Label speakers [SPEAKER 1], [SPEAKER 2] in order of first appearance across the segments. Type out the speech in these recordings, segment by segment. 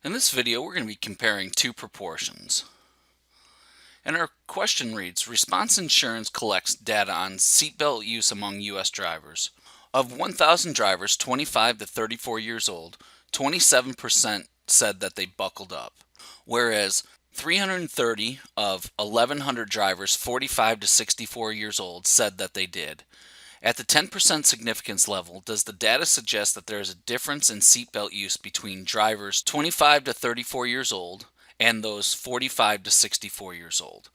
[SPEAKER 1] In this video, we're going to be comparing two proportions. And our question reads, Response Insurance collects data on seatbelt use among U.S. drivers. Of 1,000 drivers 25 to 34 years old, 27% said that they buckled up, whereas 330 of 1,100 drivers 45 to 64 years old said that they did. At the 10% significance level, does the data suggest that there is a difference in seatbelt use between drivers 25 to 34 years old and those 45 to 64 years old?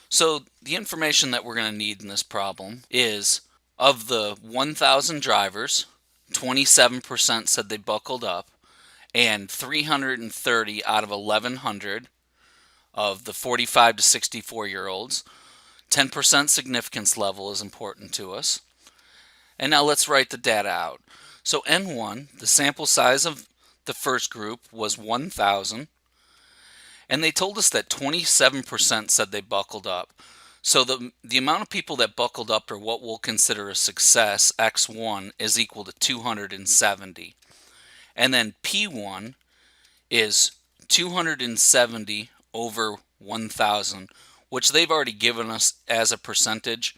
[SPEAKER 1] So the information that we're going to need in this problem is, of the 1,000 drivers, 27% said they buckled up, and 330 out of 1,100 of the 45 to 64 year olds. 10% significance level is important to us. And now let's write the data out. So N1, the sample size of the first group was 1,000, and they told us that 27% said they buckled up. So the amount of people that buckled up, or what we'll consider a success, X1, is equal to 270. And then P1 is 270 over 1,000, which they've already given us as a percentage,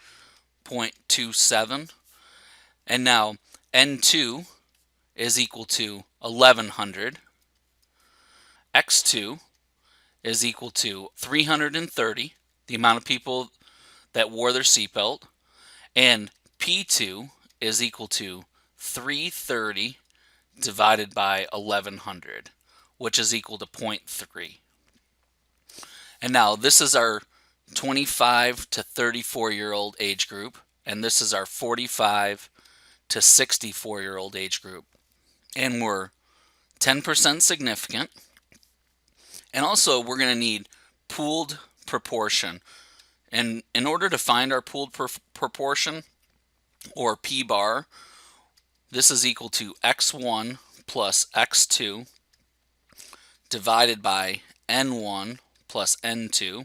[SPEAKER 1] 0.27. And now N2 is equal to 1,100. X2 is equal to 330, the amount of people that wore their seatbelt. And P2 is equal to 330 divided by 1,100, which is equal to 0.3. And now this is our 25 to 34-year-old age group, and this is our 45 to 64-year-old age group. And we're 10% significant. And also we're going to need pooled proportion. And in order to find our pooled proportion, or P bar, this is equal to X1 plus X2 divided by N1 plus N2,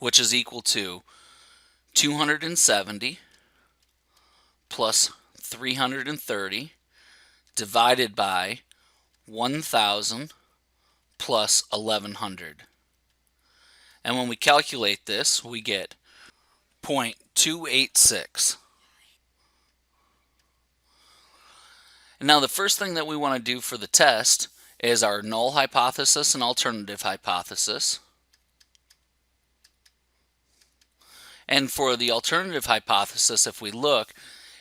[SPEAKER 1] which is equal to 270 plus 330 divided by 1,000 plus 1,100. And when we calculate this, we get 0.286. And now the first thing that we want to do for the test is our null hypothesis and alternative hypothesis. And for the alternative hypothesis, if we look,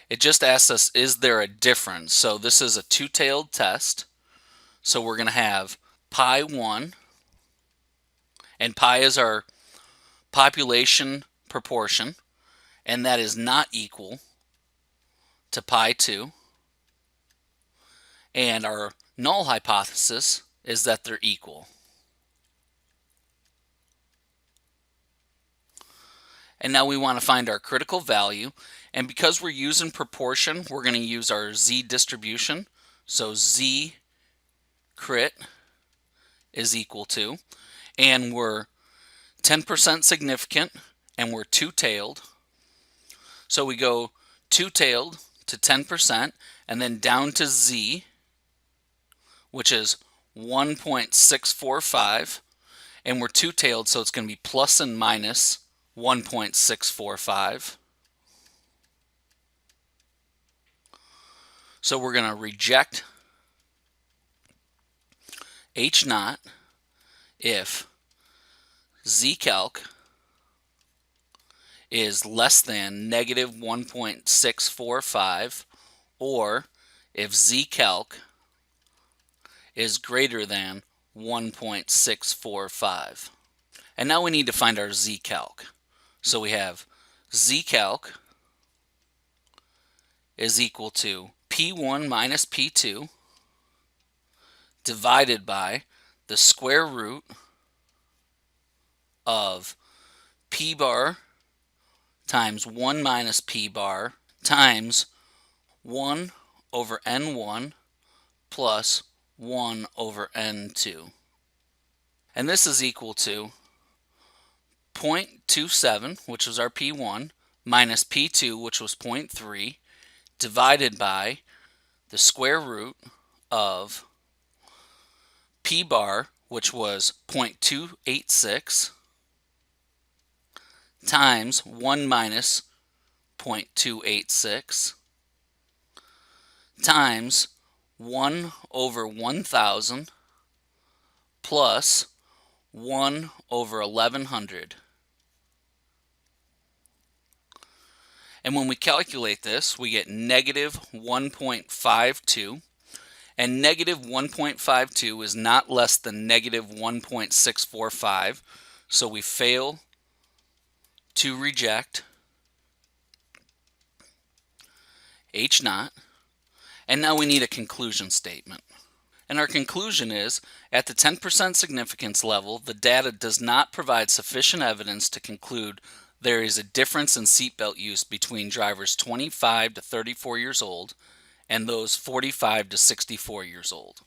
[SPEAKER 1] it just asks us, is there a difference? So this is a two-tailed test. So we're going to have pi 1, and pi is our population proportion, and that is not equal to pi 2. And our null hypothesis is that they're equal. And now we want to find our critical value, and because we're using proportion, we're going to use our z distribution. So z crit is equal to, and we're 10% significant, and we're two-tailed. So we go two-tailed to 10%, and then down to z, which is 1.645, and we're two-tailed, so it's going to be plus and minus 1.645. So we're going to reject H naught if zcalc is less than negative 1.645, or if zcalc is greater than 1.645. And now we need to find our zcalc. So we have zcalc is equal to P1 minus P2 divided by the square root of P bar times 1 minus P bar times 1 over N1 plus 1 over N2. And this is equal to 0.27, which was our P1, minus P2, which was 0.3, divided by the square root of P bar, which was 0.286, times 1 minus 0.286, times 1 over 1,000 plus 1 over 1,100. And when we calculate this, we get negative 1.52. And negative 1.52 is not less than negative 1.645. So we fail to reject H naught. And now we need a conclusion statement. And our conclusion is, at the 10% significance level, the data does not provide sufficient evidence to conclude there is a difference in seatbelt use between drivers 25 to 34 years old and those 45 to 64 years old.